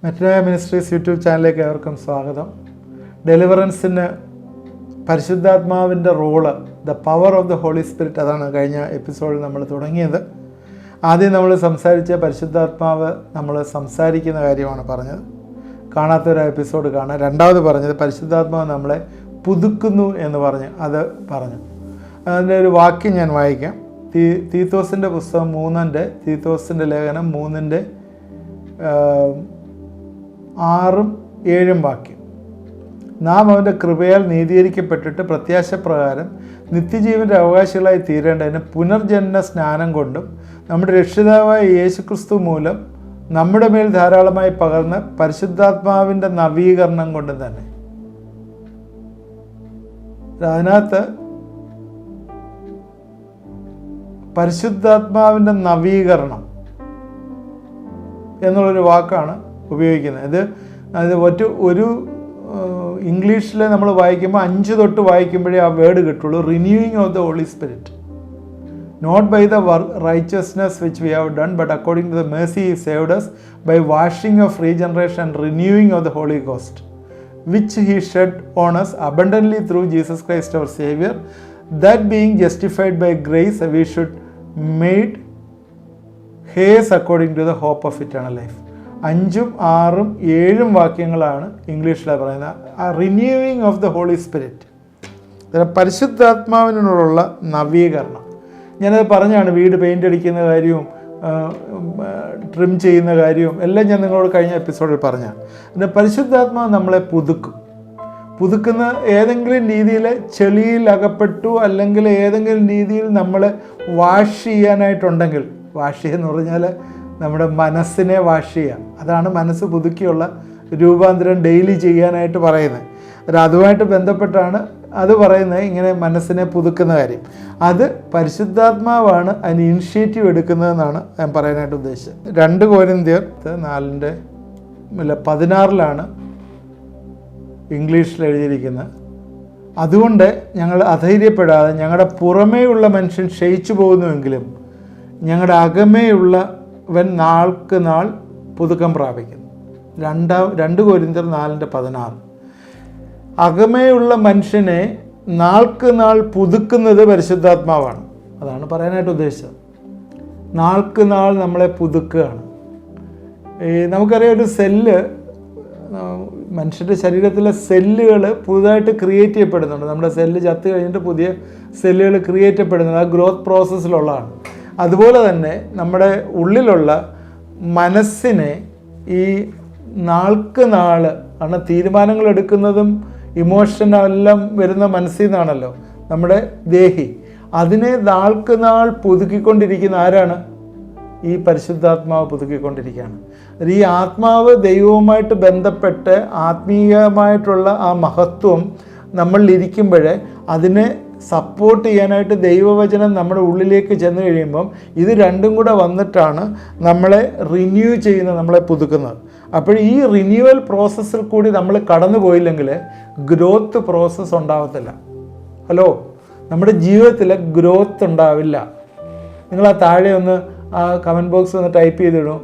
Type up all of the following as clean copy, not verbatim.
Metanoia ministries YouTube ചാനലിലേക്ക് ഏവർക്കും സ്വാഗതം. ഡെലിവറൻസിന് പരിശുദ്ധാത്മാവിൻ്റെ role, the power of the holy spirit, അതാണ് കഴിഞ്ഞ എപ്പിസോഡിൽ നമ്മൾ തുടങ്ങിയത്. ആദ്യം നമ്മൾ സംസാരിച്ച പരിശുദ്ധാത്മാവ് നമ്മൾ സംസാരിക്കുന്ന കാര്യമാണ് പറഞ്ഞത്. കാണാത്തൊരു എപ്പിസോഡ് കാണാം. രണ്ടാമത് പറഞ്ഞത് പരിശുദ്ധാത്മാവ് നമ്മളെ പുതുക്കുന്നു എന്ന് പറഞ്ഞ് അത് പറഞ്ഞു. അതിൻ്റെ ഒരു വാക്യം ഞാൻ വായിക്കാം. തീത്തോസിൻ്റെ പുസ്തകം 3 തീത്തോസിൻ്റെ ലേഖനം 3 6-7 വാക്യം. നാം അവൻ്റെ കൃപയാൽ നീതീകരിക്കപ്പെട്ടിട്ട് പ്രത്യാശപ്രകാരം നിത്യജീവൻ്റെ അവകാശികളായി തീരേണ്ടതിന് പുനർജന്മ സ്നാനം കൊണ്ടും നമ്മുടെ രക്ഷിതാവായ യേശുക്രിസ്തു മൂലം നമ്മുടെ മേൽ ധാരാളമായി പകർന്ന പരിശുദ്ധാത്മാവിൻ്റെ നവീകരണം കൊണ്ടും തന്നെ. അതിനകത്ത് പരിശുദ്ധാത്മാവിൻ്റെ നവീകരണം എന്നുള്ളൊരു വാക്കാണ് ഉപയോഗിക്കുന്നത്. അത് ഒരു ഇംഗ്ലീഷിൽ നമ്മൾ വായിക്കുമ്പോൾ 5 തൊട്ട് വായിക്കുമ്പോഴേ ആ വേർഡ് കിട്ടുള്ളൂ. Renewing of the holy spirit, not by the righteousness which we have done, but according to the mercy he saved us by washing of regeneration and renewing of the Holy Ghost, which he shed on us abundantly through Jesus Christ our Savior, that being justified by grace we should made heirs according to the hope of eternal life. 5, 6, 7 വാക്യങ്ങളാണ് ഇംഗ്ലീഷിൽ പറയുന്നത്. ആ renewing of the holy spirit, പരിശുദ്ധാത്മാവിനുള്ള നവീകരണം. ഞാനത് പറഞ്ഞാണ്. വീട് paint അടിക്കുന്ന കാര്യവും ട്രിം ചെയ്യുന്ന കാര്യവും എല്ലാം ഞാൻ നിങ്ങളോട് കഴിഞ്ഞ എപ്പിസോഡിൽ പറഞ്ഞാണ്. പിന്നെ പരിശുദ്ധാത്മാവ് നമ്മളെ പുതുക്കുന്ന ഏതെങ്കിലും രീതിയിൽ ചെളിയിൽ അകപ്പെട്ടു, അല്ലെങ്കിൽ ഏതെങ്കിലും രീതിയിൽ നമ്മൾ വാഷ് ചെയ്യാനായിട്ടുണ്ടെങ്കിൽ, വാഷ് ചെയ്യുക പറഞ്ഞാൽ നമ്മുടെ മനസ്സിനെ വാഷ് ചെയ്യുക. അതാണ് മനസ്സ് പുതുക്കിയുള്ള രൂപാന്തരം ഡെയിലി ചെയ്യാനായിട്ട് പറയുന്നത്. അതുമായിട്ട് ബന്ധപ്പെട്ടാണ് അത് പറയുന്നത്. ഇങ്ങനെ മനസ്സിനെ പുതുക്കുന്ന കാര്യം, അത് പരിശുദ്ധാത്മാവാണ് അതിന് ഇനിഷ്യേറ്റീവ് എടുക്കുന്നതെന്നാണ് ഞാൻ പറയാനായിട്ട് ഉദ്ദേശിച്ചത്. 2 കൊരിന്ത്യർ 4:16 ഇംഗ്ലീഷിൽ എഴുതിയിരിക്കുന്നത്. അതുകൊണ്ട് ഞങ്ങൾ അധൈര്യപ്പെടാതെ ഞങ്ങളുടെ പുറമേയുള്ള മനുഷ്യൻ ക്ഷയിച്ചു പോകുന്നുവെങ്കിലും ഞങ്ങളുടെ അകമേയുള്ളവൻ നാൾക്ക് നാൾ പുതുക്കം പ്രാപിക്കുന്നു. 2 കൊരിന്ത്യർ 4:16. അകമേയുള്ള മനുഷ്യനെ നാൾക്ക് നാൾ പുതുക്കുന്നത് പരിശുദ്ധാത്മാവാണ്. അതാണ് പറയാനായിട്ട് ഉദ്ദേശിച്ചത്. നാൾക്ക് നാൾ നമ്മളെ പുതുക്കുകയാണ്. നമുക്കറിയാം, ഒരു സെല്ല്, മനുഷ്യൻ്റെ ശരീരത്തിലെ സെല്ലുകൾ പുതുതായിട്ട് ക്രിയേറ്റ് ചെയ്യപ്പെടുന്നുണ്ട്. നമ്മുടെ സെല്ല് ചത്ത് കഴിഞ്ഞിട്ട് പുതിയ സെല്ലുകൾ ക്രിയേറ്റ് ചെയ്യപ്പെടുന്നുണ്ട്. ആ ഗ്രോത്ത് പ്രോസസ്സിലുള്ളതാണ്. അതുപോലെ തന്നെ നമ്മുടെ ഉള്ളിലുള്ള മനസ്സിനെ ഈ നാൾക്ക് നാൾ ആണ് തീരുമാനങ്ങൾ എടുക്കുന്നതും ഇമോഷനെല്ലാം വരുന്ന മനസ്സിൽ നിന്നാണല്ലോ നമ്മുടെ ദേഹി. അതിനെ നാൾക്ക് നാൾ പുതുക്കിക്കൊണ്ടിരിക്കുന്ന ആരാണ്? ഈ പരിശുദ്ധാത്മാവ് പുതുക്കിക്കൊണ്ടിരിക്കുകയാണ്. ഈ ആത്മാവ് ദൈവവുമായിട്ട് ബന്ധപ്പെട്ട് ആത്മീയമായിട്ടുള്ള ആ മഹത്വം നമ്മളിരിക്കുമ്പോഴേ അതിനെ സപ്പോർട്ട് ചെയ്യാനായിട്ട് ദൈവവചനം നമ്മുടെ ഉള്ളിലേക്ക് ചെന്ന് കഴിയുമ്പം ഇത് രണ്ടും കൂടെ വന്നിട്ടാണ് നമ്മളെ റിന്യൂ ചെയ്യുന്നത്, നമ്മളെ പുതുക്കുന്നത്. അപ്പോൾ ഈ റിന്യൂവൽ പ്രോസസ്സിൽ കൂടി നമ്മൾ കടന്നു പോയില്ലെങ്കിൽ ഗ്രോത്ത് പ്രോസസ്സ് ഉണ്ടാവത്തില്ല. ഹലോ, നമ്മുടെ ജീവിതത്തിൽ ഗ്രോത്ത് ഉണ്ടാവില്ല. നിങ്ങൾ ആ താഴെ ഒന്ന് ആ കമൻറ്റ് ബോക്സ് ഒന്ന് ടൈപ്പ് ചെയ്തിടും,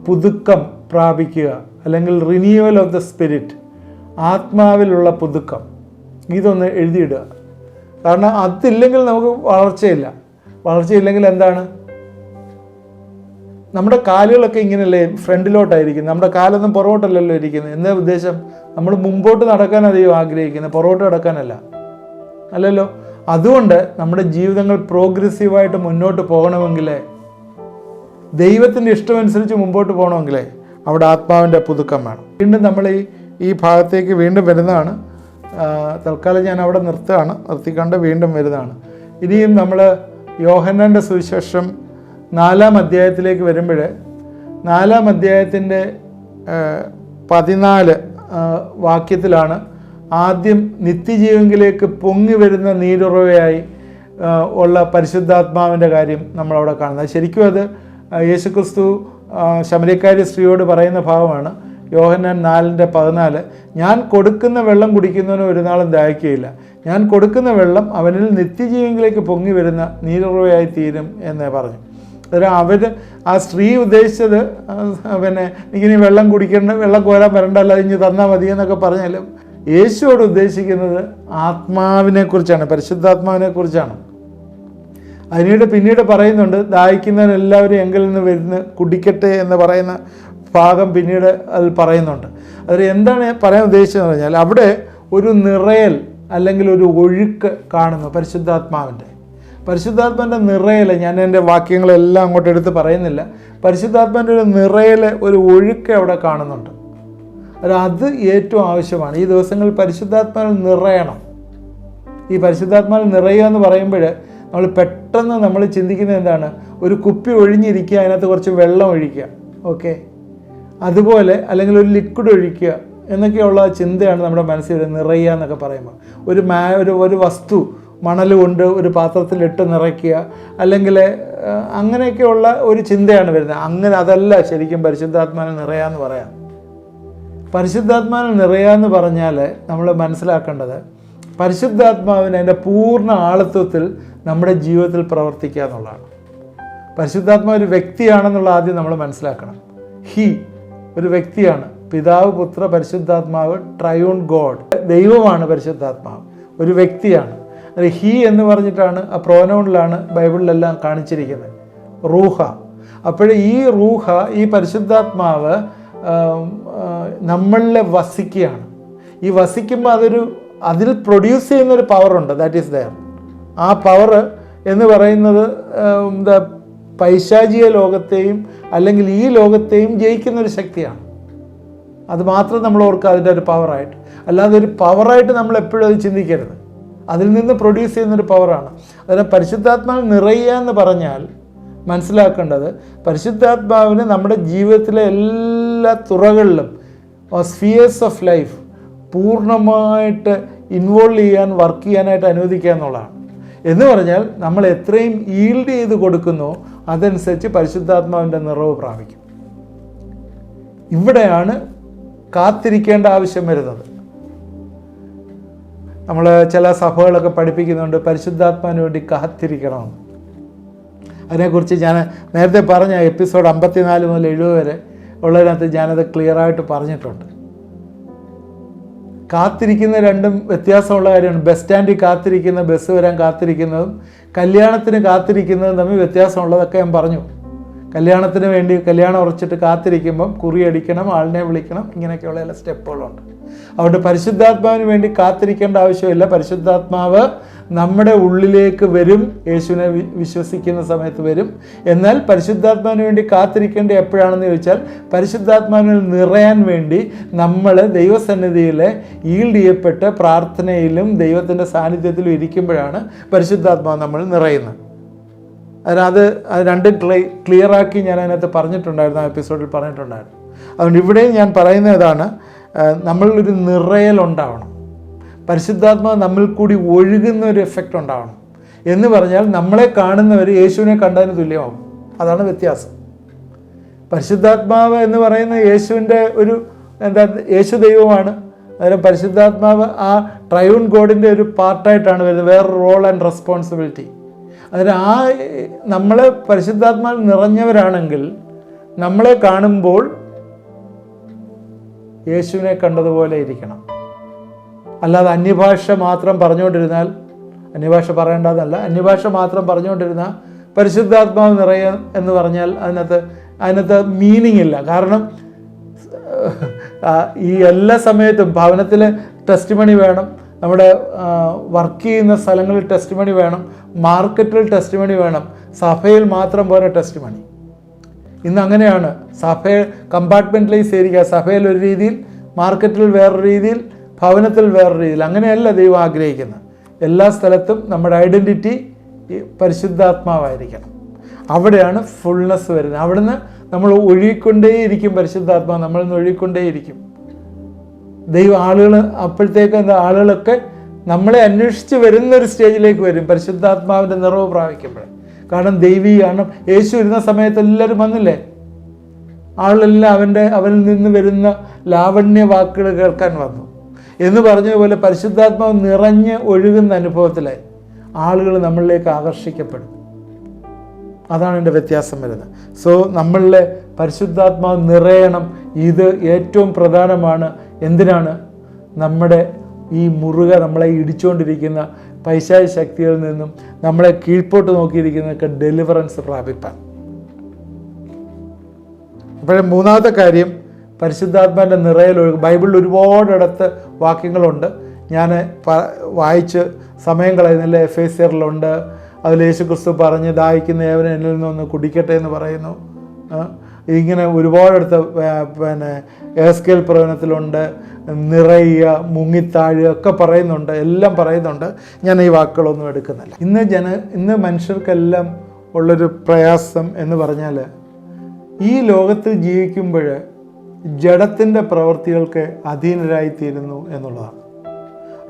പുതുക്കം പ്രാപിക്കുക, അല്ലെങ്കിൽ റിന്യൂവൽ ഓഫ് ദ സ്പിരിറ്റ്, ആത്മാവിലുള്ള പുതുക്കം. ഇതൊന്ന് എഴുതിയിടുക. കാരണം അതില്ലെങ്കിൽ നമുക്ക് വളർച്ചയില്ലെങ്കിൽ എന്താണ്? നമ്മുടെ കാലുകളൊക്കെ ഇങ്ങനെയല്ലേ ഫ്രണ്ടിലോട്ടായിരിക്കും, നമ്മുടെ കാലൊന്നും പുറകോട്ടല്ലല്ലോ ഇരിക്കുന്നത്. എന്താ ഉദ്ദേശം? നമ്മൾ മുമ്പോട്ട് നടക്കാൻ അധികം ആഗ്രഹിക്കുന്നത്, പുറകോട്ട് നടക്കാനല്ല, അല്ലല്ലോ. അതുകൊണ്ട് നമ്മുടെ ജീവിതങ്ങൾ പ്രോഗ്രസീവായിട്ട് മുന്നോട്ട് പോകണമെങ്കിൽ, ദൈവത്തിൻ്റെ ഇഷ്ടമനുസരിച്ച് മുമ്പോട്ട് പോകണമെങ്കിൽ അവിടെ ആത്മാവിൻ്റെ പുതുക്കം വേണം. വീണ്ടും നമ്മൾ ഈ ഭാഗത്തേക്ക് വീണ്ടും വരുന്നതാണ്. തൽക്കാലം ഞാൻ അവിടെ നിർത്തിക്കൊണ്ട് വീണ്ടും വരുന്നതാണ്. ഇനിയും നമ്മൾ യോഹന്നാൻ്റെ സുവിശേഷം 4-ാം അധ്യായത്തിലേക്ക് വരുമ്പോൾ 4-ാം അധ്യായത്തിൻ്റെ 14 വാക്യത്തിലാണ് ആദ്യം നിത്യജീവനിലേക്ക് പൊങ്ങി വരുന്ന നീരുറവയായി ഉള്ള പരിശുദ്ധാത്മാവിൻ്റെ കാര്യം നമ്മളവിടെ കാണുന്നത്. ശരിക്കും അത് യേശുക്രിസ്തു ശമര്യക്കാരി സ്ത്രീയോട് പറയുന്ന ഭാഗമാണ്. യോഹന്നാൻ 4:14, ഞാൻ കൊടുക്കുന്ന വെള്ളം കുടിക്കുന്നവന് ഒരു നാളും ദാഹിക്കുകയില്ല, ഞാൻ കൊടുക്കുന്ന വെള്ളം അവനിൽ നിത്യജീവനിലേക്ക് പൊങ്ങി വരുന്ന നീരുറവയായി തീരും എന്ന് പറഞ്ഞു. അവർ ആ സ്ത്രീ ഉദ്ദേശിച്ചത് പിന്നെ ഇങ്ങനെ വെള്ളം കുടിക്കേണ്ട, വെള്ളം കോരാൻ വരണ്ടല്ല, ഇനി തന്നാൽ മതി എന്നൊക്കെ പറഞ്ഞാലും യേശുവോട് ഉദ്ദേശിക്കുന്നത് ആത്മാവിനെക്കുറിച്ചാണ്, പരിശുദ്ധാത്മാവിനെക്കുറിച്ചാണ്. പിന്നീട് പറയുന്നുണ്ട്, ദാഹിക്കുന്നവരെല്ലാവരും എങ്കിൽ നിന്ന് വരുന്ന കുടിക്കട്ടെ എന്ന് പറയുന്ന ഭാഗം പിന്നീട് അതിൽ പറയുന്നുണ്ട്. അതിൽ എന്താണ് പറയാൻ ഉദ്ദേശിച്ചതെന്ന് പറഞ്ഞാൽ അവിടെ ഒരു നിറയൽ അല്ലെങ്കിൽ ഒരു ഒഴുക്ക് കാണുന്നു പരിശുദ്ധാത്മാവിൻ്റെ നിറയൽ. ഞാൻ എൻ്റെ വാക്യങ്ങളെല്ലാം അങ്ങോട്ട് എടുത്ത് പറയുന്നില്ല. പരിശുദ്ധാത്മാവിൻ്റെ ഒരു നിറയൽ, ഒരു ഒഴുക്ക് അവിടെ കാണുന്നുണ്ട്. അത് ഏറ്റവും ആവശ്യമാണ്. ഈ ദിവസങ്ങളിൽ പരിശുദ്ധാത്മാവിൽ നിറയണം. ഈ പരിശുദ്ധാത്മാവിൽ നിറയുക എന്ന് പറയുമ്പോൾ നമ്മൾ പെട്ടെന്ന് നമ്മൾ ചിന്തിക്കുന്നത് എന്താണ്? ഒരു കുപ്പി ഒഴിഞ്ഞിരിക്കുക, അതിനകത്ത് കുറച്ച് വെള്ളം ഒഴിക്കുക, ഓക്കെ, അതുപോലെ, അല്ലെങ്കിൽ ഒരു ലിക്വിഡ് ഒഴിക്കുക എന്നൊക്കെയുള്ള ചിന്തയാണ് നമ്മുടെ മനസ്സിൽ നിറയുക എന്നൊക്കെ പറയുമ്പോൾ. ഒരു വസ്തു മണൽ കൊണ്ട് ഒരു പാത്രത്തിലിട്ട് നിറയ്ക്കുക, അല്ലെങ്കിൽ അങ്ങനെയൊക്കെയുള്ള ഒരു ചിന്തയാണ് വരുന്നത്. അതല്ല ശരിക്കും പരിശുദ്ധാത്മാവിൽ നിറയാന്ന് പറയാം. പരിശുദ്ധാത്മാവിൽ നിറയാന്ന് പറഞ്ഞാൽ നമ്മൾ മനസ്സിലാക്കേണ്ടത് പരിശുദ്ധാത്മാവിന് അതിൻ്റെ പൂർണ്ണ ആളത്വത്തിൽ നമ്മുടെ ജീവിതത്തിൽ പ്രവർത്തിക്കുക എന്നുള്ളതാണ്. പരിശുദ്ധാത്മാവ് ഒരു വ്യക്തിയാണെന്നുള്ള ആദ്യം നമ്മൾ മനസ്സിലാക്കണം. ഒരു വ്യക്തിയാണ്. പിതാവ്, പുത്ര, പരിശുദ്ധാത്മാവ്, ട്രയൂൺ ഗോഡ്, ദൈവമാണ് പരിശുദ്ധാത്മാവ്, ഒരു വ്യക്തിയാണ്. അത് എന്ന് പറഞ്ഞിട്ടാണ്, ആ പ്രോനൗണിലാണ് ബൈബിളിലെല്ലാം കാണിച്ചിരിക്കുന്നത്, റൂഹ. അപ്പോഴേ ഈ പരിശുദ്ധാത്മാവ് നമ്മളിലെ വസിക്കുകയാണ്. ഈ വസിക്കുമ്പോൾ അതിൽ പ്രൊഡ്യൂസ് ചെയ്യുന്നൊരു പവറുണ്ട്, ദാറ്റ് ഈസ് ദയർ. ആ പവർ എന്ന് പറയുന്നത് പൈശാചിക ലോകത്തെയും അല്ലെങ്കിൽ ഈ ലോകത്തെയും ജയിക്കുന്നൊരു ശക്തിയാണ്. അത് മാത്രം നമ്മൾ ഓർക്കുക, അതിൻ്റെ ഒരു പവറായിട്ട്. അല്ലാതെ ഒരു പവറായിട്ട് നമ്മൾ എപ്പോഴും അത് ചിന്തിക്കരുത്. അതിൽ നിന്ന് പ്രൊഡ്യൂസ് ചെയ്യുന്നൊരു പവറാണ്. അതിന് പരിശുദ്ധാത്മാവിൽ നിറയുക എന്ന് പറഞ്ഞാൽ മനസ്സിലാക്കേണ്ടത്, പരിശുദ്ധാത്മാവിന് നമ്മുടെ ജീവിതത്തിലെ എല്ലാ തുറകളിലും, സ്ഫിയേഴ്സ് ഓഫ് ലൈഫ് പൂർണ്ണമായിട്ട് ഇൻവോൾവ് ചെയ്യാൻ, വർക്ക് ചെയ്യാനായിട്ട് അനുവദിക്കുക എന്നുള്ളതാണ്. എന്ന് പറഞ്ഞാൽ നമ്മൾ എത്രയും ഈൽഡ് ചെയ്ത് കൊടുക്കുന്നോ അതനുസരിച്ച് പരിശുദ്ധാത്മാവിൻ്റെ നിറവ് പ്രാപിക്കും. ഇവിടെയാണ് കാത്തിരിക്കേണ്ട ആവശ്യം വരുന്നത്. നമ്മൾ ചില സഭകളൊക്കെ പഠിപ്പിക്കുന്നുണ്ട് പരിശുദ്ധാത്മാവിന് വേണ്ടി കാത്തിരിക്കണമെന്ന്. അതിനെക്കുറിച്ച് ഞാൻ നേരത്തെ പറഞ്ഞ എപ്പിസോഡ് 54 മുതൽ 70 വരെ ഉള്ളതിനകത്ത് ഞാനത് ക്ലിയറായിട്ട് പറഞ്ഞിട്ടുണ്ട്. കാത്തിരിക്കുന്ന രണ്ടും വ്യത്യാസമുള്ള കാര്യമാണ്. ബസ് സ്റ്റാൻഡിൽ കാത്തിരിക്കുന്ന, ബസ് വരാൻ കാത്തിരിക്കുന്നതും കല്യാണത്തിന് കാത്തിരിക്കുന്നതും തമ്മിൽ വ്യത്യാസമുള്ളതൊക്കെ ഞാൻ പറഞ്ഞു. കല്യാണത്തിന് വേണ്ടി കല്യാണം ഉറച്ചിട്ട് കാത്തിരിക്കുമ്പം കുറിയടിക്കണം, ആളിനെ വിളിക്കണം, ഇങ്ങനെയൊക്കെയുള്ള എല്ലാ സ്റ്റെപ്പുകളുണ്ട്. അതുകൊണ്ട് പരിശുദ്ധാത്മാവിന് വേണ്ടി കാത്തിരിക്കേണ്ട ആവശ്യമില്ല. പരിശുദ്ധാത്മാവ് നമ്മുടെ ഉള്ളിലേക്ക് വരും, യേശുവിനെ വിശ്വസിക്കുന്ന സമയത്ത് വരും. എന്നാൽ പരിശുദ്ധാത്മാവിന് വേണ്ടി കാത്തിരിക്കേണ്ട എപ്പോഴാണെന്ന് ചോദിച്ചാൽ, പരിശുദ്ധാത്മാവിൽ നിറയാൻ വേണ്ടി നമ്മൾ ദൈവസന്നിധിയിൽ ഈൽഡ് ചെയ്യപ്പെട്ട് പ്രാർത്ഥനയിലും ദൈവത്തിൻ്റെ സാന്നിധ്യത്തിലും ഇരിക്കുമ്പോഴാണ് പരിശുദ്ധാത്മാവ് നമ്മൾ നിറയുന്നത്. അത് രണ്ടും ക്ലിയറാക്കി ഞാൻ അതിനകത്ത് പറഞ്ഞിട്ടുണ്ടായിരുന്നു, ആ എപ്പിസോഡിൽ പറഞ്ഞിട്ടുണ്ടായിരുന്നു. അതുകൊണ്ട് ഇവിടെയും ഞാൻ പറയുന്ന ഇതാണ്, നമ്മളൊരു നിറയലുണ്ടാവണം. പരിശുദ്ധാത്മാവ് നമ്മിൽ കൂടി ഒഴുകുന്ന ഒരു എഫക്റ്റ് ഉണ്ടാവണം. എന്ന് പറഞ്ഞാൽ നമ്മളെ കാണുന്നവർ യേശുവിനെ കണ്ടതിന് തുല്യമാവും. അതാണ് വ്യത്യാസം. പരിശുദ്ധാത്മാവ് എന്ന് പറയുന്ന യേശുവിൻ്റെ യേശു ദൈവമാണ്. അന്നേരം പരിശുദ്ധാത്മാവ് ആ ട്രയൂൺ ഗോഡിൻ്റെ ഒരു പാർട്ടായിട്ടാണ് വരുന്നത്, വേറൊരു റോൾ ആൻഡ് റെസ്പോൺസിബിലിറ്റി. അതിന് നമ്മളെ പരിശുദ്ധാത്മാവിൽ നിറഞ്ഞവരാണെങ്കിൽ നമ്മളെ കാണുമ്പോൾ യേശുവിനെ കണ്ടതുപോലെ ഇരിക്കണം. അല്ലാതെ അന്യഭാഷ മാത്രം പറഞ്ഞുകൊണ്ടിരുന്നാൽ, അന്യഭാഷ പറയേണ്ടതല്ല, അന്യഭാഷ മാത്രം പറഞ്ഞുകൊണ്ടിരുന്നാൽ പരിശുദ്ധാത്മാവ് നിറയുക എന്ന് പറഞ്ഞാൽ അതിനകത്ത് മീനിങ് ഇല്ല. കാരണം ഈ എല്ലാ സമയത്തും ഭവനത്തിൽ ടെസ്റ്റിമണി വേണം, നമ്മുടെ വർക്ക് ചെയ്യുന്ന സ്ഥലങ്ങളിൽ ടെസ്റ്റിമണി വേണം, മാർക്കറ്റിൽ ടെസ്റ്റിമണി വേണം, സഭയിൽ മാത്രം പോരാ ടെസ്റ്റിമണി. ഇന്ന് അങ്ങനെയാണ്. സഭയെ കമ്പാർട്ട്മെൻറ്റലൈസ് ചെയ്തിരിക്കുക. സഭയിൽ ഒരു രീതിയിൽ, മാർക്കറ്റിൽ വേറൊരു രീതിയിൽ, ഭവനത്തിൽ വേറൊരു രീതിയിൽ. അങ്ങനെയല്ല ദൈവം ആഗ്രഹിക്കുന്നത്. എല്ലാ സ്ഥലത്തും നമ്മുടെ ഐഡൻറ്റിറ്റി പരിശുദ്ധാത്മാവായിരിക്കണം. അവിടെയാണ് ഫുൾനെസ് വരുന്നത്. അവിടുന്ന് നമ്മൾ ഒഴുകിക്കൊണ്ടേയിരിക്കും. പരിശുദ്ധാത്മാവ് നമ്മളിൽ നിന്ന് ഒഴുകിക്കൊണ്ടേയിരിക്കും. അപ്പോഴത്തേക്ക് ആളുകളൊക്കെ നമ്മളെ അന്വേഷിച്ച് വരുന്നൊരു സ്റ്റേജിലേക്ക് വരും പരിശുദ്ധാത്മാവിൻ്റെ നിറവ് പ്രാപിക്കുമ്പോൾ. കാരണം ദൈവീകരണം, യേശു ഇരുന്ന സമയത്ത് എല്ലാവരും വന്നില്ലേ? ആളെല്ലാം അവനിൽ നിന്ന് വരുന്ന ലാവണ്യ വാക്കുകൾ കേൾക്കാൻ വന്നു എന്ന് പറഞ്ഞതുപോലെ പരിശുദ്ധാത്മാവ് നിറഞ്ഞ് ഒഴുകുന്ന അനുഭവത്തിലെ ആളുകൾ നമ്മളിലേക്ക് ആകർഷിക്കപ്പെടും. അതാണ് എൻ്റെ വ്യത്യാസം വരുന്നത്. സോ നമ്മളിലെ പരിശുദ്ധാത്മാവ് നിറയണം. ഇത് ഏറ്റവും പ്രധാനമാണ്. എന്തിനാണ്? നമ്മുടെ ഈ നമ്മളെ ഇടിച്ചുകൊണ്ടിരിക്കുന്ന പൈശാചിക ശക്തികളിൽ നിന്നും നമ്മളെ കീഴ്പോട്ട് നോക്കിയിരിക്കുന്നതൊക്കെ ഡെലിവറൻസ് പ്രാപിപ്പാൻ. അപ്പോഴേ മൂന്നാമത്തെ കാര്യം, പരിശുദ്ധാത്മാവിൻ്റെ നിറയൽ. ബൈബിളിൽ ഒരുപാടിടത്ത് വാക്യങ്ങളുണ്ട്, ഞാൻ വായിച്ച് സമയം കളയുന്നില്ല. എഫേസ്യറിലുണ്ട്, അതിൽ യേശുക്രിസ്തു പറഞ്ഞ് ദാഹിക്കുന്ന ഏവനും എന്നിൽ നിന്നൊന്ന് കുടിക്കട്ടെ എന്ന് പറയുന്നു. ഇങ്ങനെ ഒരുപാടെടുത്ത് എസ്കേൽ പ്രവചനത്തിലുണ്ട്, നിറയുക, മുങ്ങിത്താഴുക ഒക്കെ പറയുന്നുണ്ട്, എല്ലാം പറയുന്നുണ്ട്. ഞാൻ ഈ വാക്കുകളൊന്നും എടുക്കുന്നില്ല. ഇന്ന് മനുഷ്യർക്കെല്ലാം ഉള്ളൊരു പ്രയാസം എന്ന് പറഞ്ഞാൽ, ഈ ലോകത്തിൽ ജീവിക്കുമ്പോൾ ജഡത്തിൻ്റെ പ്രവൃത്തികൾക്ക് അധീനരായിത്തീരുന്നു എന്നുള്ളതാണ്.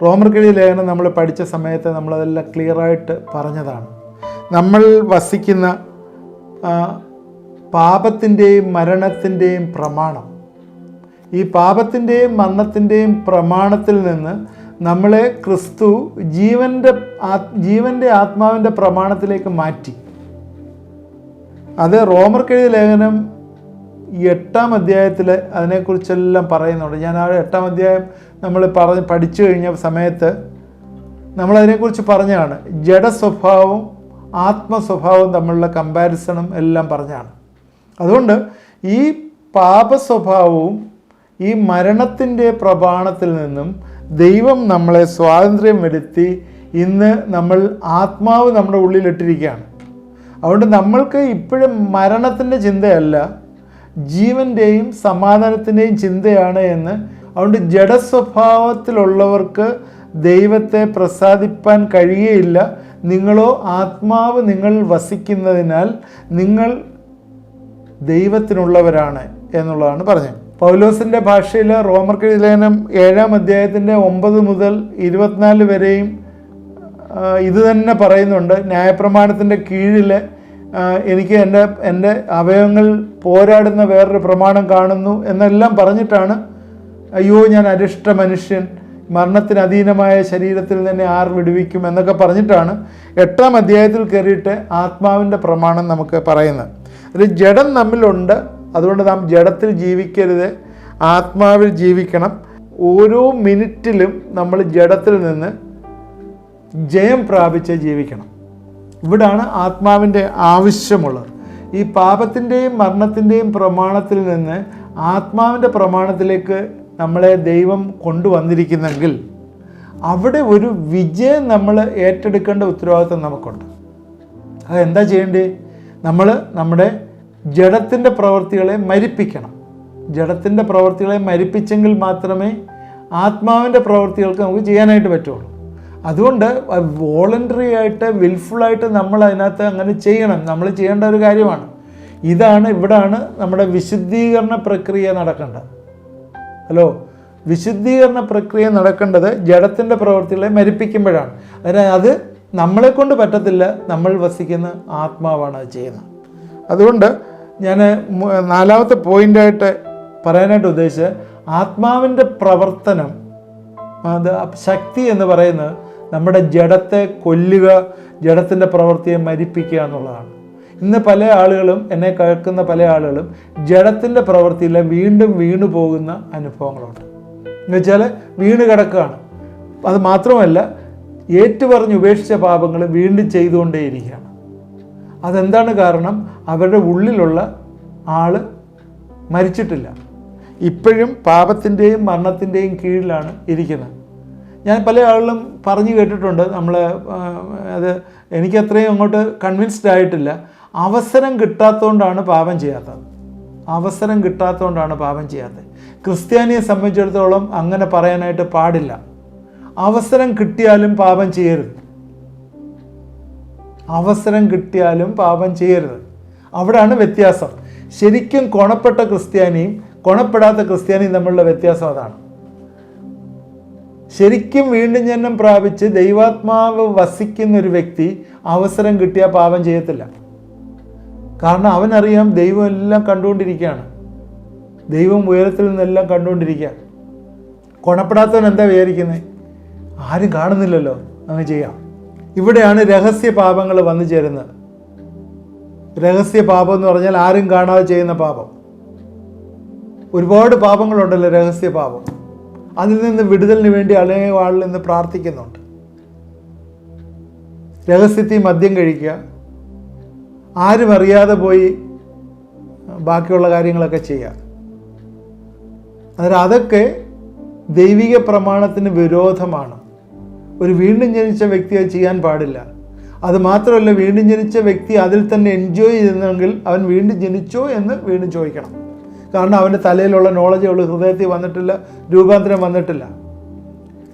റോമർക്കെഴുതിയ ലേഖനം നമ്മൾ പഠിച്ച സമയത്ത് നമ്മളതെല്ലാം ക്ലിയറായിട്ട് പറഞ്ഞതാണ്. നമ്മൾ വസിക്കുന്ന പാപത്തിൻ്റെയും മരണത്തിൻ്റെയും പ്രമാണം, ഈ പാപത്തിൻ്റെയും മരണത്തിൻ്റെയും പ്രമാണത്തിൽ നിന്ന് നമ്മളെ ക്രിസ്തു ജീവൻ്റെ ആത്മാവിൻ്റെ പ്രമാണത്തിലേക്ക് മാറ്റി. അത് റോമർക്കെഴുതിയ ലേഖനം 8-ാം അധ്യായത്തിൽ അതിനെക്കുറിച്ചെല്ലാം പറയുന്നുണ്ട്. ഞാൻ ആ 8-ാം അധ്യായം നമ്മൾ പഠിച്ചു കഴിഞ്ഞ സമയത്ത് നമ്മളതിനെക്കുറിച്ച് പറഞ്ഞതാണ്. ജഡസ്വഭാവവും ആത്മസ്വഭാവവും തമ്മിലുള്ള കമ്പാരിസണും എല്ലാം പറഞ്ഞാണ്. അതുകൊണ്ട് ഈ പാപസ്വഭാവവും ഈ മരണത്തിൻ്റെ പ്രമാണത്തിൽ നിന്നും ദൈവം നമ്മളെ സ്വാതന്ത്ര്യം വരുത്തി ഇന്ന് നമ്മൾ ആത്മാവ് നമ്മുടെ ഉള്ളിലിട്ടിരിക്കുകയാണ്. അതുകൊണ്ട് നമ്മൾക്ക് ഇപ്പോഴും മരണത്തിൻ്റെ ചിന്തയല്ല, ജീവൻ്റെയും സമാധാനത്തിൻ്റെയും ചിന്തയാണ് എന്ന്. അതുകൊണ്ട് ജഡസ്വഭാവത്തിലുള്ളവർക്ക് ദൈവത്തെ പ്രസാദിപ്പാൻ കഴിയുകയില്ല. നിങ്ങളോ ആത്മാവ് നിങ്ങൾ വസിക്കുന്നതിനാൽ നിങ്ങൾ ദൈവത്തിനുള്ളവരാണ് എന്നുള്ളതാണ് പറഞ്ഞത്. പൗലോസിൻ്റെ ഭാഷയിൽ റോമർക്കെഴുതിയ ലേഖനം 7-ാം അധ്യായത്തിൻ്റെ 9 മുതൽ 24 വരെയും ഇത് തന്നെ പറയുന്നുണ്ട്. ന്യായപ്രമാണത്തിൻ്റെ കീഴിൽ എനിക്ക് എൻ്റെ അവയവങ്ങൾ പോരാടുന്ന വേറൊരു പ്രമാണം കാണുന്നു എന്നെല്ലാം പറഞ്ഞിട്ടാണ്, അയ്യോ ഞാൻ അരിഷ്ട മനുഷ്യൻ, മരണത്തിന് അധീനമായ ശരീരത്തിൽ തന്നെ ആർ വിടുവിക്കും എന്നൊക്കെ പറഞ്ഞിട്ടാണ് 8-ാം അധ്യായത്തിൽ കയറിയിട്ട് ആത്മാവിൻ്റെ പ്രമാണം നമുക്ക് പറയുന്നത്. ഒരു ജഡം നമ്മിലുണ്ട്, അതുകൊണ്ട് നാം ജഡത്തിൽ ജീവിക്കരുത്, ആത്മാവിൽ ജീവിക്കണം. ഓരോ മിനിറ്റിലും നമ്മൾ ജഡത്തിൽ നിന്ന് ജയം പ്രാപിച്ച് ജീവിക്കണം. ഇവിടാണ് ആത്മാവിൻ്റെ ആവശ്യമുള്ളത്. ഈ പാപത്തിൻ്റെയും മരണത്തിൻ്റെയും പ്രമാണത്തിൽ നിന്ന് ആത്മാവിൻ്റെ പ്രമാണത്തിലേക്ക് നമ്മളെ ദൈവം കൊണ്ടുവന്നിരിക്കുന്നെങ്കിൽ അവിടെ ഒരു വിജയം നമ്മൾ ഏറ്റെടുക്കേണ്ട ഉത്തരവാദിത്വം നമുക്കുണ്ട്. അതെന്താ ചെയ്യേണ്ടത്? നമ്മൾ നമ്മുടെ ജഡത്തിൻ്റെ പ്രവൃത്തികളെ മരിപ്പിക്കണം. ജഡത്തിൻ്റെ പ്രവൃത്തികളെ മരിപ്പിച്ചെങ്കിൽ മാത്രമേ ആത്മാവിൻ്റെ പ്രവൃത്തികൾക്ക് നമുക്ക് ചെയ്യാനായിട്ട് പറ്റുള്ളൂ. അതുകൊണ്ട് വോളണ്ടറി ആയിട്ട് വിൽഫുള്ളായിട്ട് നമ്മൾ അതിനകത്ത് അങ്ങനെ ചെയ്യണം, നമ്മൾ ചെയ്യേണ്ട ഒരു കാര്യമാണ്. ഇവിടാണ് നമ്മുടെ വിശുദ്ധീകരണ പ്രക്രിയ നടക്കേണ്ടത്. വിശുദ്ധീകരണ പ്രക്രിയ നടക്കേണ്ടത് ജഡത്തിൻ്റെ പ്രവൃത്തികളെ മരിപ്പിക്കുമ്പോഴാണ്. അത് നമ്മളെ കൊണ്ട് പറ്റത്തില്ല, നമ്മൾ വസിക്കുന്ന ആത്മാവാണ് അത് ചെയ്യുന്നത്. അതുകൊണ്ട് ഞാൻ 4-ാമത്തെ പോയിൻ്റായിട്ട് പറയാനായിട്ട് ഉദ്ദേശിച്ചത്, ആത്മാവിൻ്റെ പ്രവർത്തനം, അത് ശക്തി എന്ന് പറയുന്നത് നമ്മുടെ ജഡത്തെ കൊല്ലുക, ജഡത്തിൻ്റെ പ്രവൃത്തിയെ മരിപ്പിക്കുക എന്നുള്ളതാണ്. ഇന്ന് പല ആളുകളും, എന്നെ കേൾക്കുന്ന പല ആളുകളും ജഡത്തിൻ്റെ പ്രവൃത്തിയിൽ വീണ്ടും വീണു പോകുന്ന അനുഭവങ്ങളുണ്ട്. എന്നുവെച്ചാൽ വീണ് കിടക്കുകയാണ്. അത് മാത്രമല്ല, ഏറ്റുപറഞ്ഞ് ഉപേക്ഷിച്ച പാപങ്ങൾ വീണ്ടും ചെയ്തുകൊണ്ടേയിരിക്കുകയാണ്. അതെന്താണ് കാരണം? അവരുടെ ഉള്ളിലുള്ള ആൾ മരിച്ചിട്ടില്ല, ഇപ്പോഴും പാപത്തിൻ്റെയും മരണത്തിൻ്റെയും കീഴിലാണ് ഇരിക്കുന്നത്. ഞാൻ പല ആളുകളും പറഞ്ഞു കേട്ടിട്ടുണ്ട്, അത് എനിക്കത്രയും അങ്ങോട്ട് കൺവിൻസ്ഡ് ആയിട്ടില്ല. അവസരം കിട്ടാത്തതുകൊണ്ടാണ് പാപം ചെയ്യാത്തത്. അവസരം കിട്ടാത്തതുകൊണ്ടാണ് പാപം ചെയ്യാത്തത്. ക്രിസ്ത്യാനിയെ സംബന്ധിച്ചിടത്തോളം അങ്ങനെ പറയാനായിട്ട് പാടില്ല. അവസരം കിട്ടിയാലും പാപം ചെയ്യരുത്. അവസരം കിട്ടിയാലും പാപം ചെയ്യരുത്. അവിടെയാണ് വ്യത്യാസം. ശരിക്കും കൊണപ്പെട്ട ക്രിസ്ത്യാനിയും കൊണപ്പെടാത്ത ക്രിസ്ത്യാനിയും തമ്മിലുള്ള വ്യത്യാസം അതാണ്. ശരിക്കും വീണ്ടും ജന്മം പ്രാപിച്ച് ദൈവാത്മാവ് വസിക്കുന്ന ഒരു വ്യക്തി അവസരം കിട്ടിയാൽ പാപം ചെയ്യത്തില്ല. കാരണം അവനറിയാം ദൈവം എല്ലാം കണ്ടുകൊണ്ടിരിക്കുകയാണ്, ദൈവം ഉയരത്തിൽ നിന്നെല്ലാം കണ്ടുകൊണ്ടിരിക്കുക. കൊണപ്പെടാത്തവൻ എന്താ വിചാരിക്കുന്നത്? ആരും കാണുന്നില്ലല്ലോ, അങ്ങ് ചെയ്യാം. ഇവിടെയാണ് രഹസ്യ പാപങ്ങൾ വന്നു ചേരുന്നത്. രഹസ്യ പാപം എന്ന് പറഞ്ഞാൽ ആരും കാണാതെ ചെയ്യുന്ന പാപം. ഒരുപാട് പാപങ്ങളുണ്ടല്ലോ രഹസ്യ പാപം. അതിൽ നിന്ന് വിടുതലിന് വേണ്ടി അനേകം ആളിൽ നിന്ന് പ്രാർത്ഥിക്കുന്നുണ്ട്. രഹസ്യത്തിൽ മദ്യം കഴിക്കുക, ആരും അറിയാതെ പോയി ബാക്കിയുള്ള കാര്യങ്ങളൊക്കെ ചെയ്യുക. അതൊക്കെ ദൈവിക പ്രമാണത്തിന് വിരോധമാണ്. ഒരു വീണ്ടും ജനിച്ച വ്യക്തി അത് ചെയ്യാൻ പാടില്ല. അത് മാത്രമല്ല, വീണ്ടും ജനിച്ച വ്യക്തി അതിൽ തന്നെ എൻജോയ് ചെയ്യുന്നെങ്കിൽ അവൻ വീണ്ടും ജനിച്ചോ എന്ന് വീണ്ടും ചോദിക്കണം. കാരണം അവൻ്റെ തലയിലുള്ള നോളജുള്ള ഹൃദയത്തിൽ വന്നിട്ടില്ല, രൂപാന്തരം വന്നിട്ടില്ല.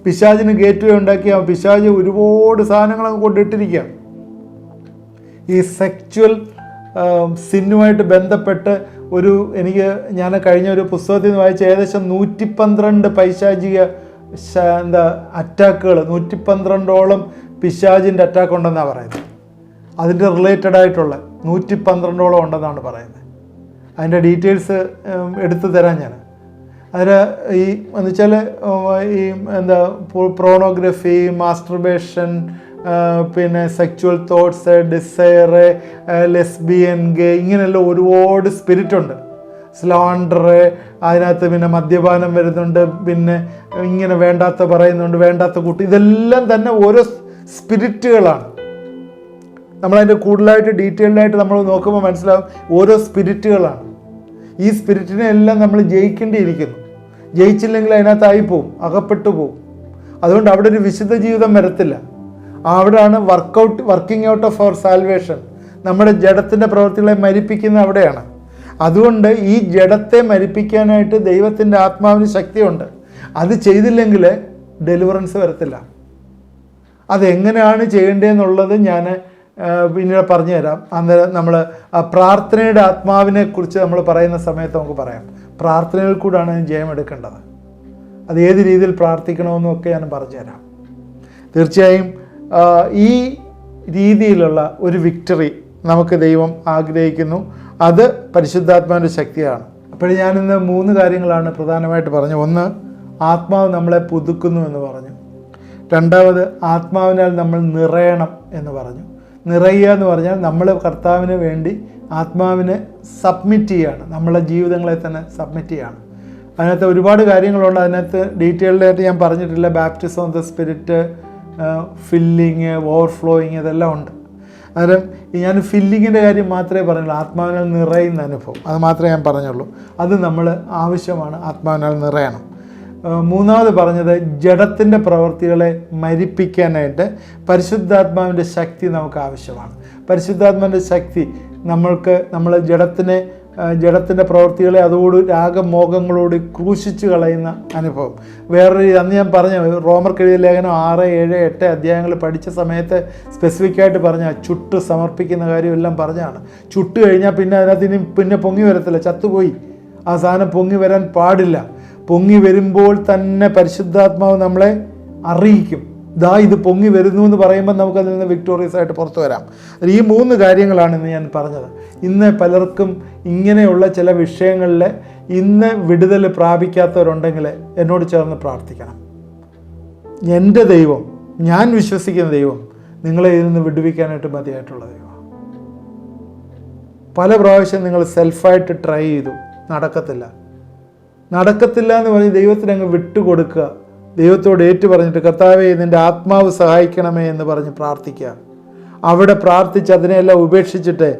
പിശാചിന് ഗേറ്റ് വേ ഉണ്ടാക്കി ആ പിശാച് ഒരുപാട് സാധനങ്ങളൊക്കെ കൊണ്ടിട്ടിരിക്കുക. ഈ സെക്ച്വൽ സിന്നുമായിട്ട് ബന്ധപ്പെട്ട് ഞാൻ കഴിഞ്ഞ ഒരു പുസ്തകത്തിൽ നിന്ന് വായിച്ച ഏകദേശം 112 പൈശാചിക അറ്റാക്കുകൾ, 112ഓളം പിശാചിൻ്റെ അറ്റാക്ക് ഉണ്ടെന്നാണ് പറയുന്നത്. അതിൻ്റെ റിലേറ്റഡ് ആയിട്ടുള്ള 112ഓളം ഉണ്ടെന്നാണ് പറയുന്നത്. അതിൻ്റെ ഡീറ്റെയിൽസ് എടുത്തു തരാം ഞാൻ. അതിന് എന്ന് വെച്ചാൽ പ്രോണോഗ്രഫി, മാസ്റ്റർബേഷൻ, പിന്നെ സെക്ച്വൽ തോട്ട്സ്, ഡിസയർ, ലെസ്ബിയൻ, ഗേ, ഇങ്ങനെയുള്ള ഒരുപാട് സ്പിരിറ്റുണ്ട്. സ്ലാണ്ടർ, അതിനകത്ത് പിന്നെ മദ്യപാനം വരുന്നുണ്ട്, പിന്നെ ഇങ്ങനെ വേണ്ടാത്ത പറയുന്നുണ്ട്, വേണ്ടാത്ത കൂട്ടി, ഇതെല്ലാം തന്നെ ഓരോ സ്പിരിറ്റുകളാണ്. നമ്മളതിൻ്റെ കൂടുതലായിട്ട് ഡീറ്റെയിൽഡായിട്ട് നമ്മൾ നോക്കുമ്പോൾ മനസ്സിലാവും ഓരോ സ്പിരിറ്റുകളാണ്. ഈ സ്പിരിറ്റിനെ എല്ലാം നമ്മൾ ജയിക്കേണ്ടിയിരിക്കുന്നു. ജയിച്ചില്ലെങ്കിൽ അതിനകത്തായിപ്പോവും, അകപ്പെട്ടു പോവും. അതുകൊണ്ട് അവിടെ ഒരു വിശുദ്ധ ജീവിതം വരത്തില്ല. അവിടെയാണ് working out of our salvation. നമ്മുടെ ജഡത്തിൻ്റെ പ്രവൃത്തികളെ മരിപ്പിക്കുന്ന അവിടെയാണ്. അതുകൊണ്ട് ഈ ജഡത്തെ മരിപ്പിക്കാനായിട്ട് ദൈവത്തിൻ്റെ ആത്മാവിന് ശക്തിയുണ്ട്. അത് ചെയ്തില്ലെങ്കിൽ ഡെലിവറൻസ് വരത്തില്ല. അതെങ്ങനെയാണ് ചെയ്യേണ്ടതെന്നുള്ളത് ഞാൻ പിന്നീട് പറഞ്ഞു തരാം. അന്നേരം നമ്മൾ പ്രാർത്ഥനയുടെ ആത്മാവിനെ കുറിച്ച് നമ്മൾ പറയുന്ന സമയത്ത് നമുക്ക് പറയാം. പ്രാർത്ഥനയിൽ കൂടാണ് ജയം എടുക്കേണ്ടത്. അത് ഏത് രീതിയിൽ പ്രാർത്ഥിക്കണമെന്നൊക്കെ ഞാൻ പറഞ്ഞു തരാം. തീർച്ചയായും ഈ രീതിയിലുള്ള ഒരു വിക്ടറി നമുക്ക് ദൈവം ആഗ്രഹിക്കുന്നു. അത് പരിശുദ്ധാത്മാവിൻ്റെ ശക്തിയാണ്. അപ്പോൾ ഞാനിന്ന് 3 കാര്യങ്ങളാണ് പ്രധാനമായിട്ട് പറഞ്ഞു. ഒന്ന്, ആത്മാവ് നമ്മളെ പുതുക്കുന്നു എന്ന് പറഞ്ഞു. രണ്ടാമത്, ആത്മാവിനാൽ നമ്മൾ നിറയണം എന്ന് പറഞ്ഞു. നിറയുക എന്ന് പറഞ്ഞാൽ നമ്മൾ കർത്താവിന് വേണ്ടി ആത്മാവിനെ സബ്മിറ്റ് ചെയ്യുകയാണ്, നമ്മളെ ജീവിതങ്ങളെ തന്നെ സബ്മിറ്റ് ചെയ്യുകയാണ്. അതിനകത്ത് ഒരുപാട് കാര്യങ്ങളുണ്ട്. അതിനകത്ത് ഡീറ്റെയിൽഡായിട്ട് ഞാൻ പറഞ്ഞിട്ടില്ല. Baptism of the spirit, filling, overflowing, ഇതെല്ലാം ഉണ്ട്. അന്നേരം ഞാൻ ഫില്ലിങ്ങിൻ്റെ കാര്യം മാത്രമേ പറഞ്ഞുള്ളൂ. ആത്മാവിനാൽ നിറയുന്ന അനുഭവം അത് മാത്രമേ ഞാൻ പറഞ്ഞുള്ളൂ. അത് നമ്മൾ ആവശ്യമാണ്, ആത്മാവിനാൽ നിറയണം. മൂന്നാമത് പറഞ്ഞത്, ജഡത്തിൻ്റെ പ്രവൃത്തികളെ മരിപ്പിക്കാനായിട്ട് പരിശുദ്ധാത്മാവിൻ്റെ ശക്തി നമുക്ക് ആവശ്യമാണ്. പരിശുദ്ധാത്മാവിൻ്റെ ശക്തി നമ്മൾ ജഡത്തിൻ്റെ പ്രവൃത്തികളെ അതോട് രാഗമോഹങ്ങളോട് ക്രൂശിച്ച് കളയുന്ന അനുഭവം. അന്ന് ഞാൻ പറഞ്ഞ റോമർക്ക് എഴുതിയ ലേഖനം 6, 7, 8 അധ്യായങ്ങൾ പഠിച്ച സമയത്ത് സ്പെസിഫിക്കായിട്ട് പറഞ്ഞ ചുട്ട് സമർപ്പിക്കുന്ന കാര്യമെല്ലാം പറഞ്ഞാണ്. ചുട്ട് കഴിഞ്ഞാൽ പിന്നെ അതിനകത്ത് പിന്നെ പൊങ്ങി വരത്തില്ല, ചത്തുപോയി. ആ സാധനം പൊങ്ങി വരാൻ പാടില്ല. പൊങ്ങി വരുമ്പോൾ തന്നെ പരിശുദ്ധാത്മാവ് നമ്മളെ അറിയിക്കും, ഇത് പൊങ്ങി വരുന്നു എന്ന് പറയുമ്പോൾ നമുക്കതിൽ നിന്ന് വിക്ടോറിയസ് ആയിട്ട് പുറത്തു വരാം. ഈ 3 കാര്യങ്ങളാണ് ഇന്ന് ഞാൻ പറഞ്ഞത്. ഇന്ന് പലർക്കും ഇങ്ങനെയുള്ള ചില വിഷയങ്ങളിൽ ഇന്ന് വിടുതൽ പ്രാപിക്കാത്തവരുണ്ടെങ്കിൽ എന്നോട് ചേർന്ന് പ്രാർത്ഥിക്കണം. എൻ്റെ ദൈവം, ഞാൻ വിശ്വസിക്കുന്ന ദൈവം നിങ്ങളെ ഇതിൽ നിന്ന് വിടുവിക്കാനായിട്ട് മതിയായിട്ടുള്ള ദൈവം. പല പ്രാവശ്യം നിങ്ങൾ സെൽഫായിട്ട് ട്രൈ ചെയ്തു, നടക്കത്തില്ല എന്ന് പറഞ്ഞ് ദൈവത്തിന് അങ്ങ് വിട്ടുകൊടുക്കുക. ദൈവത്തോട് ഏറ്റു പറഞ്ഞിട്ട്, കർത്താവേ നിൻ്റെ ആത്മാവ് സഹായിക്കണമേ എന്ന് പറഞ്ഞ് പ്രാർത്ഥിക്കുക. അവിടെ പ്രാർത്ഥിച്ച് അതിനെല്ലാം ഉപേക്ഷിച്ചിട്ട്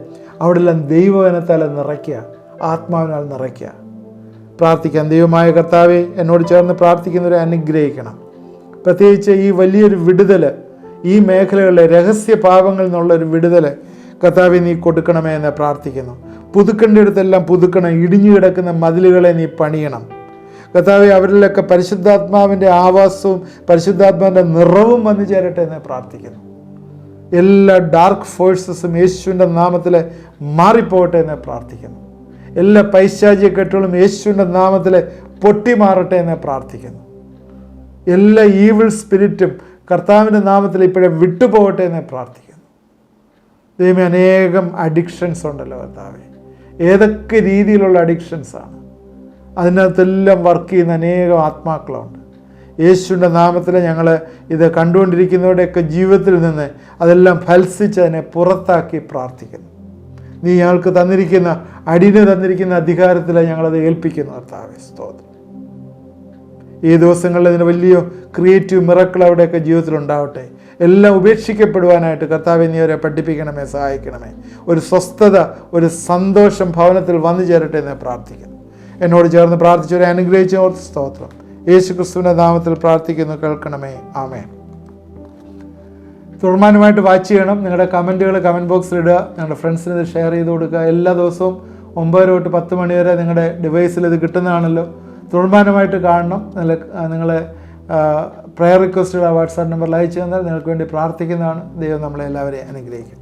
അവിടെല്ലാം ദൈവവചനത്താൽ നിറയ്ക്കുക, ആത്മാവിനാൽ നിറയ്ക്കുക. പ്രാർത്ഥിക്കാം. ദൈവമായ കർത്താവേ, എന്നോട് ചേർന്ന് പ്രാർത്ഥിക്കുന്നവരെ അനുഗ്രഹിക്കണം. പ്രത്യേകിച്ച് ഈ വലിയൊരു വിടുതൽ, ഈ മേഖലകളിലെ രഹസ്യ പാപങ്ങളിൽ നിന്നുള്ളൊരു വിടുതൽ കർത്താവേ നീ കൊടുക്കണമേ എന്ന് പ്രാർത്ഥിക്കുന്നു. പുതുക്കേണ്ടിടത്തെല്ലാം പുതുക്കണം. ഇടിഞ്ഞു കിടക്കുന്ന മതിലുകളെ നീ പണിയണം കർത്താവേ. അവരിലൊക്കെ പരിശുദ്ധാത്മാവിൻ്റെ ആവാസവും പരിശുദ്ധാത്മാവിൻ്റെ നിറവും വന്നു ചേരട്ടെ എന്ന് പ്രാർത്ഥിക്കുന്നു. എല്ലാ ഡാർക്ക് ഫോഴ്സസും യേശുവിൻ്റെ നാമത്തിൽ മാറിപ്പോകട്ടെ എന്ന് പ്രാർത്ഥിക്കുന്നു. എല്ലാ പൈശാചിക കെട്ടുകളും യേശുവിൻ്റെ നാമത്തിൽ പൊട്ടിമാറട്ടെ എന്ന് പ്രാർത്ഥിക്കുന്നു. എല്ലാ ഈവിൾ സ്പിരിറ്റും കർത്താവിൻ്റെ നാമത്തിൽ ഇപ്പോഴേ വിട്ടുപോകട്ടെ എന്ന് പ്രാർത്ഥിക്കുന്നു. ദൈവമേ, അനേകം അഡിക്ഷൻസ് ഉണ്ടല്ലോ കർത്താവേ. ഏതൊക്കെ രീതിയിലുള്ള അഡിക്ഷൻസാണ്, അതിനകത്തെല്ലാം വർക്ക് ചെയ്യുന്ന അനേകം ആത്മാക്കളുണ്ട്. യേശുവിൻ്റെ നാമത്തിൽ ഞങ്ങൾ ഇത് കണ്ടുകൊണ്ടിരിക്കുന്നവരുടെയൊക്കെ ജീവിതത്തിൽ നിന്ന് അതെല്ലാം ഫലസിച്ച് അതിനെ പുറത്താക്കി പ്രാർത്ഥിക്കുന്നു. നീ ഞങ്ങൾക്ക് തന്നിരിക്കുന്ന അടിന് തന്നിരിക്കുന്ന അധികാരത്തിൽ ഞങ്ങളത് ഏൽപ്പിക്കുന്നു കർത്താവേ. സ്തോത്രം. ഈ ദിവസങ്ങളിൽ ഇതിന് വലിയ ക്രിയേറ്റീവ് മിറക്കിൾ അവിടെയൊക്കെ ജീവിതത്തിൽ ഉണ്ടാവട്ടെ. എല്ലാം ഉപേക്ഷിക്കപ്പെടുവാനായിട്ട് കർത്താവെ നീ അവരെ പഠിപ്പിക്കണമേ, സഹായിക്കണമേ. ഒരു സ്വസ്ഥത, ഒരു സന്തോഷം ഭവനത്തിൽ വന്നു ചേരട്ടെ എന്ന് പ്രാർത്ഥിക്കുന്നു. എന്നോട് ചേർന്ന് പ്രാർത്ഥിച്ചവരെ അനുഗ്രഹിച്ച ഓർത്ത് സ്തോത്രം. യേശു ക്രിസ്തുവിൻ്റെ നാമത്തിൽ പ്രാർത്ഥിക്കുന്നു, കേൾക്കണമേ. ആമേൻ. തുടർമാനമായിട്ട് വാച്ച് ചെയ്യണം. നിങ്ങളുടെ കമൻറ്റുകൾ കമൻറ്റ് ബോക്സിൽ ഇടുക. നിങ്ങളുടെ ഫ്രണ്ട്സിന് ഇത് ഷെയർ ചെയ്ത് കൊടുക്കുക. എല്ലാ ദിവസവും 9 തൊട്ട് 10 മണി വരെ നിങ്ങളുടെ ഡിവൈസിൽ ഇത് കിട്ടുന്നതാണല്ലോ. തുടർമാനമായിട്ട് കാണണം. നിങ്ങളെ പ്രയർ റിക്വസ്റ്റുകൾ വാട്സാപ്പ് നമ്പറിൽ അയച്ചു തന്നാൽ നിങ്ങൾക്ക് വേണ്ടി പ്രാർത്ഥിക്കുന്നതാണ്. ദൈവം നമ്മളെ എല്ലാവരെയും അനുഗ്രഹിക്കും.